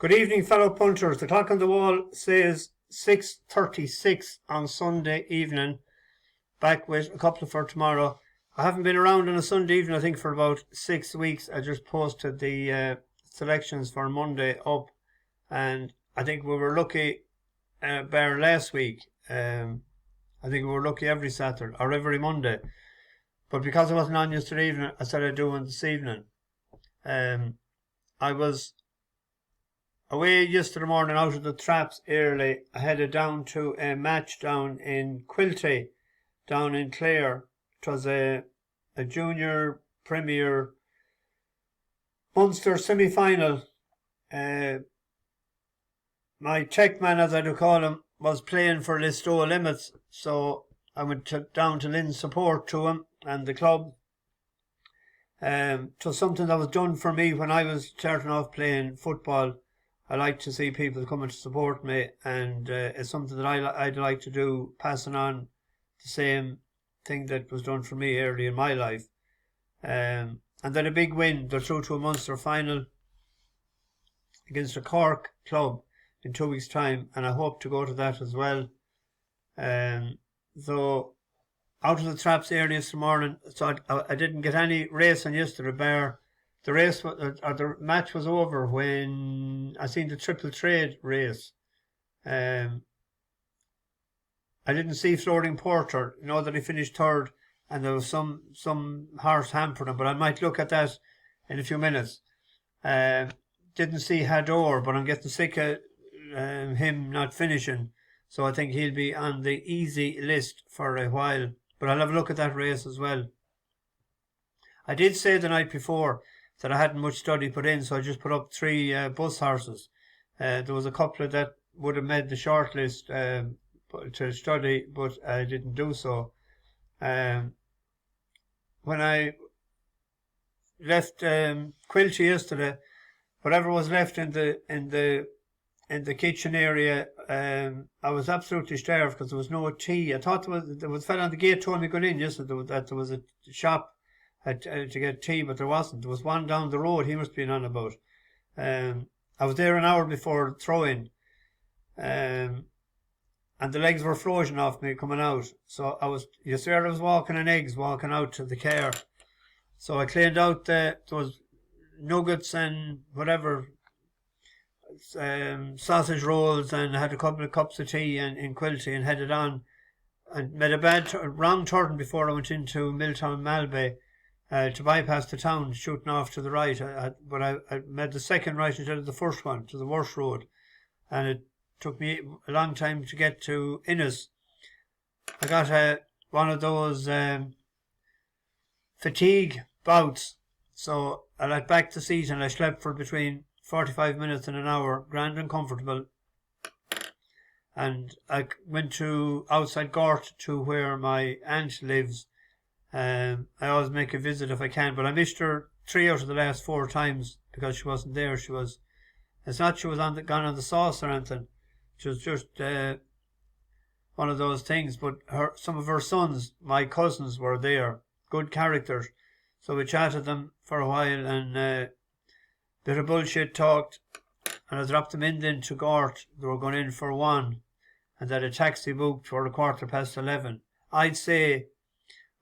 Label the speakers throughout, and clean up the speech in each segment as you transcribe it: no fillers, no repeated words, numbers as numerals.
Speaker 1: Good evening, fellow punters. The clock on the wall says 6:36 on Sunday evening. Back with a couple for tomorrow. I haven't been around on a Sunday evening, I think, for about 6 weeks. I just posted the selections for Monday up, and I think we were lucky, bar last week. I think we were lucky every Saturday or every Monday. But because I wasn't on yesterday evening, I said I'd do one this evening. I was away yesterday morning out of the traps early. I headed down to a match down in Quilty, down in Clare. It was a junior premier Munster semi-final. My tech man, as I do call him, was playing for Listow Limits, so I went down to lend support to him and the club. It was something that was done for me when I was starting off playing football. I like to see people coming to support me, and it's something that I'd like to do, passing on the same thing that was done for me early in my life. And then a big win. They're through to a Munster final against a Cork club in 2 weeks' time, and I hope to go to that as well. So out of the traps early this morning, so I didn't get any racing yesterday, bar the race or the match was over when I seen the triple trade race. I didn't see Floating Porter. You know that he finished third, and there was some horse hampered him, but I might look at that in a few minutes. Didn't see Hador, but I'm getting sick of him not finishing, so I think he'll be on the easy list for a while. But I'll have a look at that race as well. I did say the night before that I hadn't much study put in, so I just put up 3 bus horses. There was a couple that would have made the short list to study, but I didn't do so. When I left Quilty yesterday, whatever was left in the kitchen area, I was absolutely starved because there was no tea. I thought there was a fella on the gate told me going in yesterday that there was a shop to get tea, but there wasn't. There was one down the road. He must be on about. I was there an hour before throw-in, and the legs were frozen off me coming out. So I was walking on eggs, walking out to the car. So I cleaned out those nuggets and whatever, sausage rolls, and I had a couple of cups of tea in Quilty and headed on, and made a wrong turn before I went into Milltown Malbay to bypass the town, shooting off to the right. But I made the second right instead of the first one, to the worst road, and it took me a long time to get to Innes. I got one of those fatigue bouts, so I let back the seat and I slept for between 45 minutes and an hour, grand and comfortable. And I went to outside Gort to where my aunt lives. I always make a visit if I can, but I missed her 3 out of the last 4 times because she wasn't there. It's not she was gone on the sauce or anything. It was just one of those things. But some of her sons, my cousins, were there, good characters. So we chatted them for a while and bit of bullshit talked, and I dropped them in then to Gort. They were going in for 1, and they had a taxi booked for 11:15. I'd say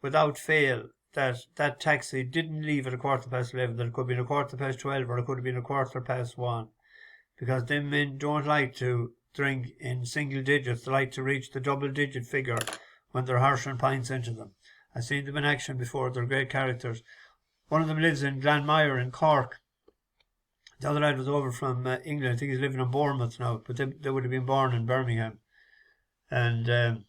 Speaker 1: without fail that taxi didn't leave at 11:15, that it could have been 12:15 or it could have been 1:15, because them men don't like to drink in single digits. They like to reach the double digit figure when they're harshing pints into them. I've seen them in action before. They're great characters. One of them lives in Glanmire in Cork. The other lad was over from England. I think he's living in Bournemouth now, but they would have been born in Birmingham. And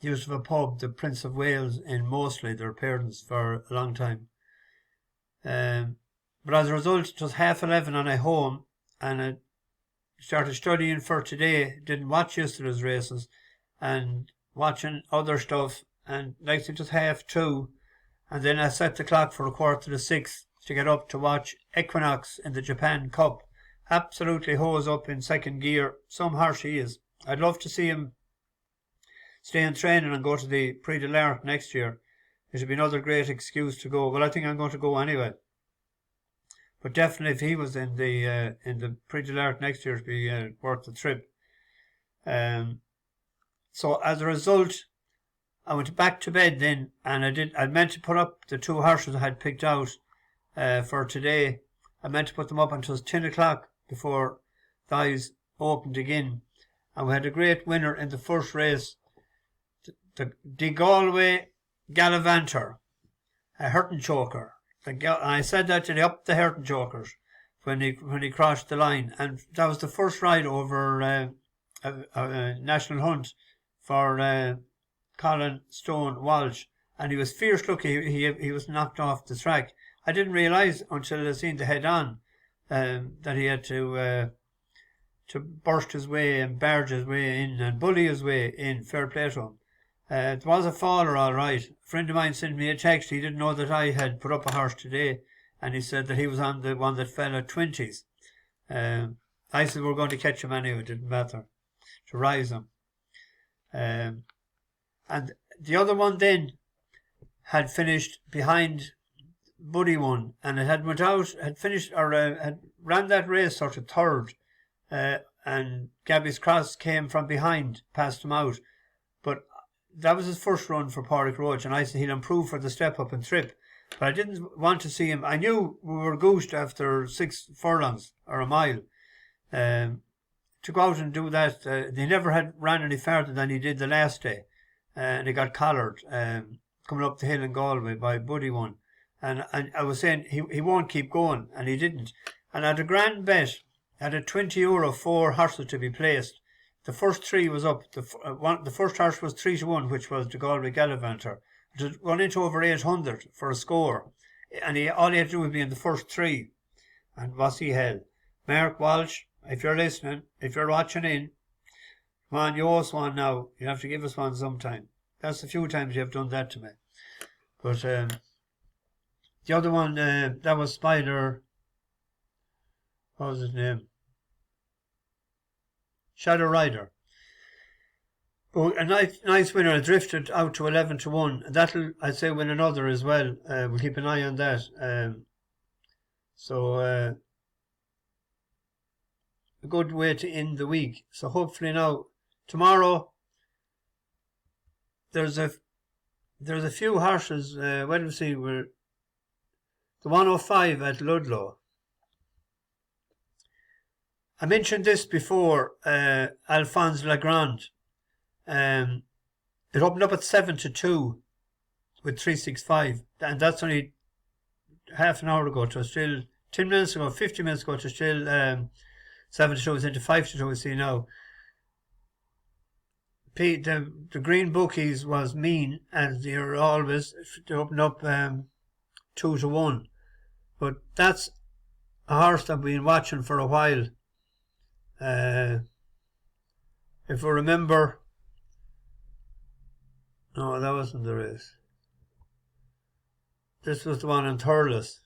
Speaker 1: he used to have a pub, the Prince of Wales, in Moseley, their parents, for a long time. But as a result, it was 11:30 on I home, and I started studying for today. Didn't watch yesterday's races, and watching other stuff, and like it was 2:30, and then I set the clock for 5:45 to get up to watch Equinox in the Japan Cup. Absolutely hose up in second gear. Some harsh he is. I'd love to see him stay in training and go to the Prix de l'Arc next year. It would be another great excuse to go. Well, I think I'm going to go anyway. But definitely, if he was in the Prix de l'Arc next year, it'd be worth the trip. So as a result, I went back to bed then, and I meant to put up the two horses I had picked out for today. I meant to put them up until 10 o'clock before the eyes opened again. And we had a great winner in the first race, the Galway Gallivanter, a hurting choker. I said that to up the hurting chokers when he crossed the line, and that was the first ride over a national hunt for Colin Stone Walsh, and he was fierce lucky he was knocked off the track. I didn't realise until I seen the head on that he had to burst his way and barge his way in and bully his way in. Fair play to him. It was a faller, all right. A friend of mine sent me a text. He didn't know that I had put up a horse today, and he said that he was on the one that fell at 20s. I said we're going to catch him anyway. It didn't matter to rise him. And the other one then had finished behind Buddy one, and it had went out, had finished or had ran that race sort of third, and Gabby's Cross came from behind, passed him out, but that was his first run for Pádraig Roach, and I said he'll improve for the step up and trip. But I didn't want to see him. I knew we were goosed after 6 furlongs or a mile. To go out and do that, he never had ran any farther than he did the last day, and he got collared coming up the hill in Galway by Buddy one. And I was saying he won't keep going, and he didn't. And I had a grand bet at a €20 4 horses to be placed. The first three was up. The first horse was 3-1, which was the Galway Gallivanter. It had gone into over 800 for a score, and all he had to do was be in the first three. And was he hell? Mark Walsh, if you're listening, if you're watching in, come on, you owe us one now. You have to give us one sometime. That's the few times you have done that to me. But the other one, that was Spider. What was his name? Shadow Rider. But a nice winner. I drifted out to 11-1. That'll, I'd say, win another as well. We'll keep an eye on that. So a good way to end the week. So hopefully now, tomorrow, there's a few horses. Let me see. We're the 105 at Ludlow. I mentioned this before, Alphonso Grande. It opened up at 7-2 with 365, and that's only half an hour ago. To still 10 minutes ago, 50 minutes ago, to still 7-2. It's into 5-2. We see now. The green bookies was mean, as they're always, to open up 2-1, but that's a horse that we've been watching for a while. If we remember, no, that wasn't the race. This was the one in Thurles.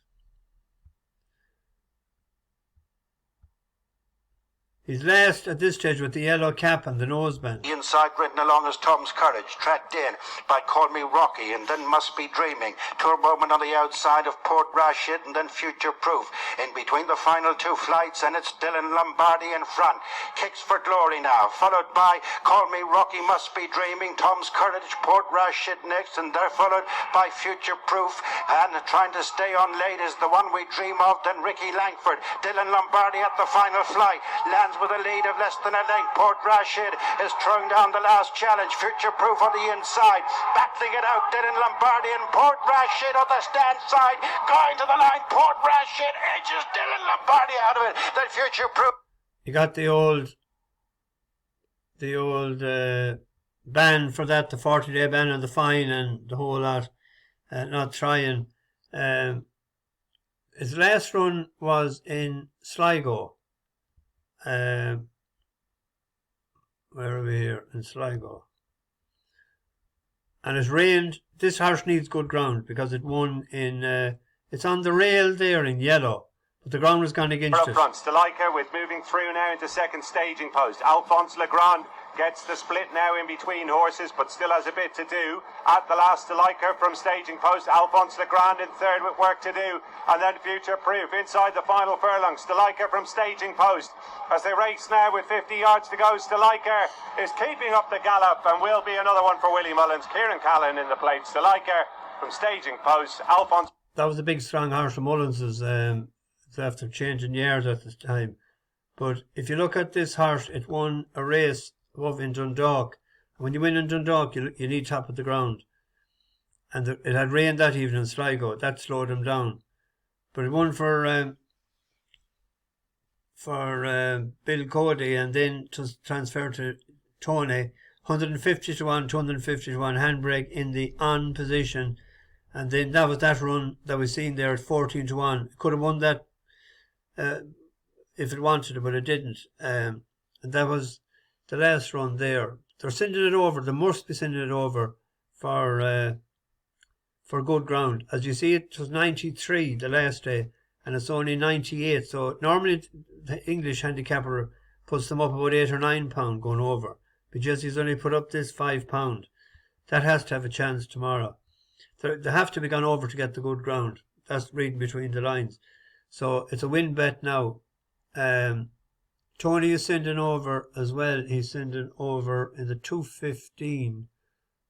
Speaker 1: He's last at this stage with the yellow cap and the noseband.
Speaker 2: The inside written along as Tom's Courage, tracked in by Call Me Rocky and then Must Be Dreaming. Tour Moment on the outside of Port Rashid and then Future Proof. In between the final two flights, and it's Dylan Lombardi in front. Kicks for Glory now, followed by Call Me Rocky, Must Be Dreaming, Tom's Courage, Port Rashid next, and they're followed by Future Proof. And trying to stay on late is the one we dream of, then Ricky Langford. Dylan Lombardi at the final flight, lands with a lead of less than a length. Port Rashid is throwing down the last challenge. Future Proof on the inside, battling it out. Dylan Lombardi and Port Rashid on the stand side, going to the line. Port Rashid edges Dylan Lombardi out of it. Then Future Proof.
Speaker 1: You got the old ban for that, the 40-day ban and the fine and the whole lot. Not trying. His last run was in Sligo. Where are we here? In Sligo. And it's rained. This horse needs good ground because it won in, it's on the rail there in yellow. But the ground was gone against
Speaker 3: Up
Speaker 1: it.
Speaker 3: front, Steliker with moving through now into second staging post. Alphonso Grande gets the split now in between horses, but still has a bit to do. At the last, Steliker from staging post. Alphonso Grande in third with work to do. And then Future Proof inside the final furlong. Steliker from staging post. As they race now with 50 yards to go, Steliker is keeping up the gallop and will be another one for Willie Mullins. Kieran Callan in the plate. Steliker from staging post. Alphonso.
Speaker 1: That was a big, strong horse of Mullins's. After changing years at the time. But if you look at this horse, it won a race above in Dundalk. And when you win in Dundalk, you need top of the ground. And it had rained that evening in Sligo. That slowed him down. But it won for Bill Cody and then transferred to Tony. 150 to 1, 250 to 1 handbrake in the on position. And then that was that run that we seen there at 14 to 1. It could have won that if it wanted to, but it didn't. And that was the last run there. They're sending it over. They must be sending it over for good ground. As you see, it was 93 the last day, and it's only 98. So normally the English handicapper puts them up about £8 or £9 going over. Because he's only put up this £5. That has to have a chance tomorrow. They have to be gone over to get the good ground. That's reading between the lines. So it's a win bet now. Tony is sending over as well. He's sending over in the 215.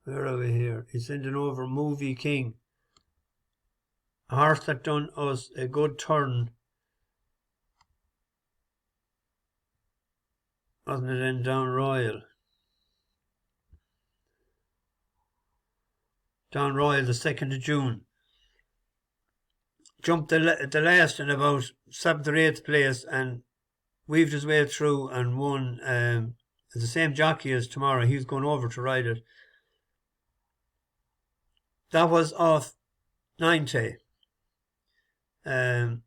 Speaker 1: Where are we here? He's sending over Movie King. A horse that done us a good turn. Wasn't it in Down Royal? Down Royal, the 2nd of June. Jumped the last in about 7th or 8th place and weaved his way through and won. The same jockey as tomorrow. He's going over to ride it. That was off 90. It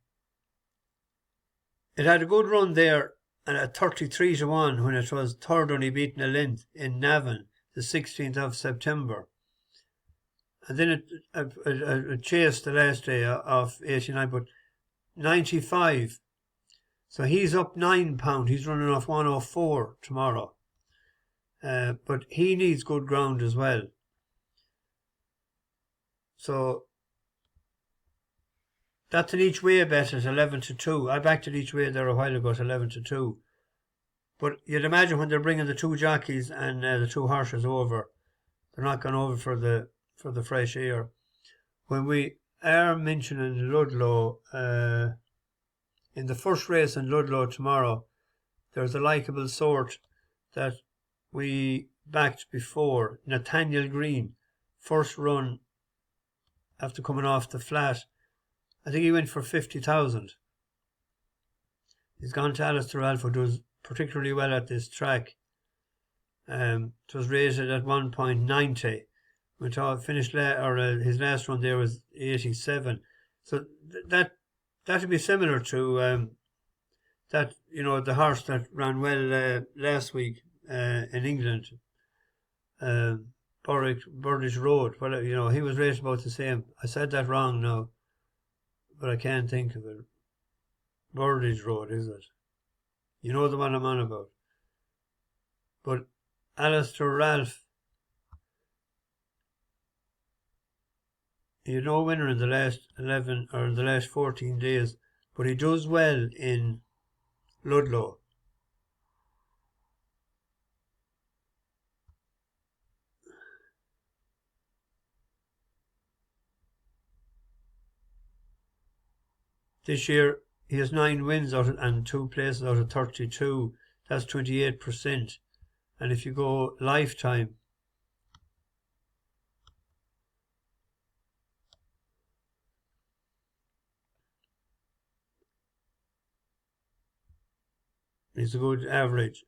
Speaker 1: had a good run there and at 33 to 1 when it was third only beaten a length in Navan the 16th of September. And then it chased the last day of 89, but 95. So he's up £9. He's running off 104 tomorrow. But he needs good ground as well. So that's an each way bet at 11 to 2. I backed it each way there a while ago at 11 to 2. But you'd imagine when they're bringing the two jockeys and the two horses over, they're not going over for the fresh air. When we are mentioning Ludlow, in the first race in Ludlow tomorrow, there's a likeable sort that we backed before, Nathaniel Green, first run after coming off the flat. I think he went for 50,000. He's gone to Alistair Alpha, does particularly well at this track. It was rated at 1.90. Finished his last run there was 87. So that'd be similar to the horse that ran well last week in England, Burridge Road. Well, he was rated about the same. I said that wrong now, but I can't think of it. Burridge Road, is it? You know the one I'm on about. But Alistair Ralph, he's no winner in the last 11 or in the last 14 days, but he does well in Ludlow. This year he has 9 wins and 2 places out of 32. That's 28%. And if you go lifetime, it's a good average.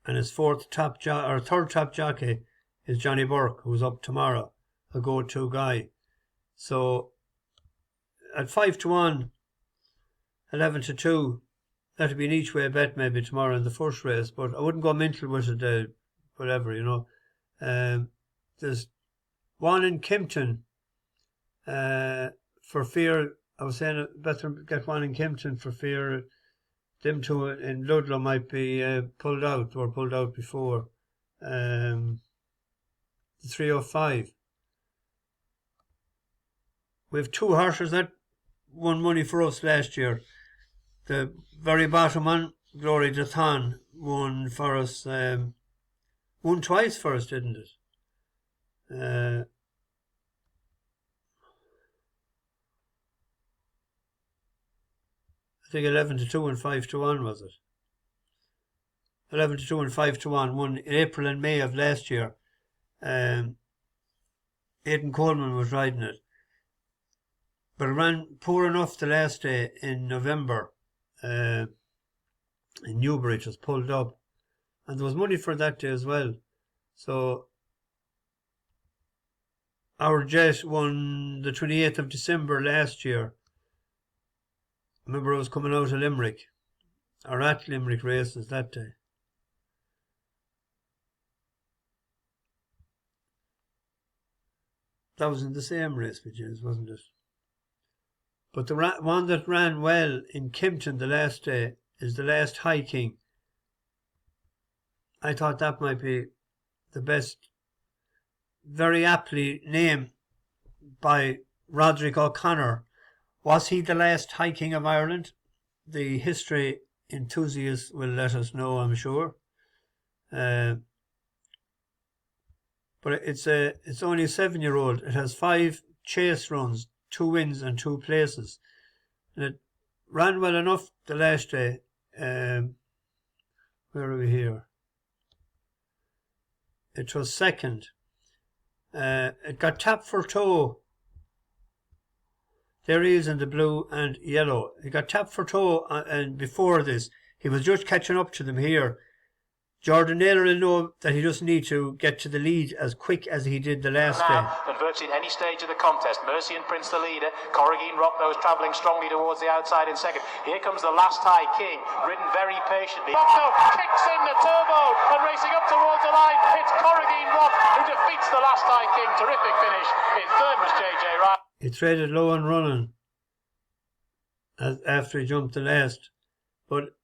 Speaker 1: And his third top jockey is Johnny Burke, who's up tomorrow, a go-to guy. So at 5 to 1, 11 to 2, that'd be an each way bet maybe tomorrow in the first race, but I wouldn't go mental with it, whatever. There's one in Kempton for fear I was saying better get one in Kempton for fear them two in Ludlow might be pulled out, or pulled out before. The 305. We have two horses that won money for us last year. The very bottom one, Glory de Thon, won for us, won twice for us, didn't it? I think 11-2 and 5-1 was it? 11-2 and 5-1 won in April and May of last year. Aidan Coleman was riding it, but it ran poor enough the last day in November. In Newbury, it was pulled up, and there was money for that day as well. So our Jet won the 28th of December last year. I remember I was coming out of Limerick, or at Limerick races that day. That was in the same race with James, wasn't it? But the one that ran well in Kempton the last day is Thelasthighking. I thought that might be the best, very aptly named by Roderick O'Connor. Was he the last Hiking of Ireland? The history enthusiasts will let us know, I'm sure. But it's only a 7-year-old. It has 5 chase runs, 2 wins and 2 places. And it ran well enough the last day. Where are we here? It was second. It got tapped for toe. There he is in the blue and yellow. He got tapped for toe, and before this, he was just catching up to them here. Jordan Naylor will know that he doesn't need to get to the lead as quick as he did the last day.
Speaker 4: Than virtually any stage of the contest. Mercy and Prince the leader. Corrigan Rock those travelling strongly towards the outside in second. Here comes the last high King, ridden very patiently. Rocco kicks in the turbo and racing up towards the line. It's Corrigan Rock who defeats the last high King. Terrific finish. In third was JJ Wright.
Speaker 1: He traded low and running after he jumped the last, but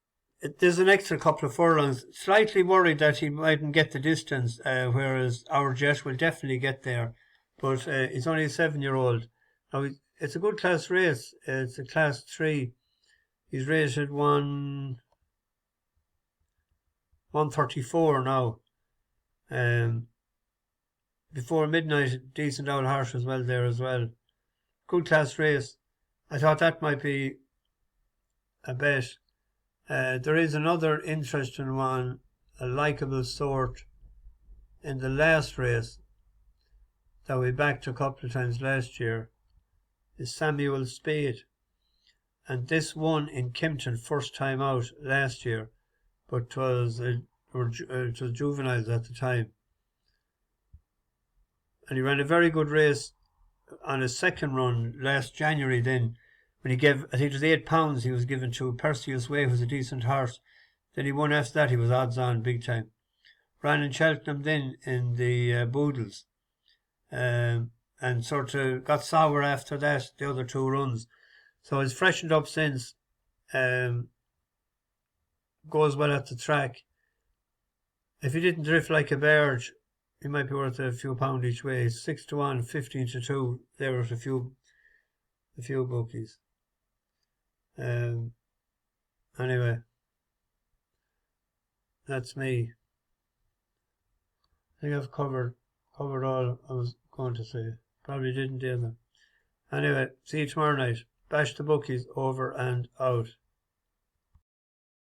Speaker 1: there's an extra couple of furlongs. Slightly worried that he mightn't get the distance, whereas our Jet will definitely get there. But he's only a 7-year-old. Now it's a good class race. It's a class 3. He's rated 134 now. Before midnight, decent old horse as well there as well. Good class race. I thought that might be a bet. There is another interesting one, a likeable sort, in the last race that we backed a couple of times last year, is Samuel Spade. And this won in Kempton first time out last year, but it was juveniles at the time. And he ran a very good race on his second run last January then, when he gave, I think it was £8 he was given to Perseus Way, who was a decent horse. Then he won after that, he was odds on big time. Ran in Cheltenham then in the Boodles. And sort of got sour after that, the other 2 runs. So he's freshened up since. Goes well at the track. If he didn't drift like a barge, he might be worth a few pound each way. 6-1, 15-2. There were a few bookies. Anyway, that's me. I think I've covered all I was going to say. Probably didn't either. Anyway, see you tomorrow night. Bash the bookies, over and out.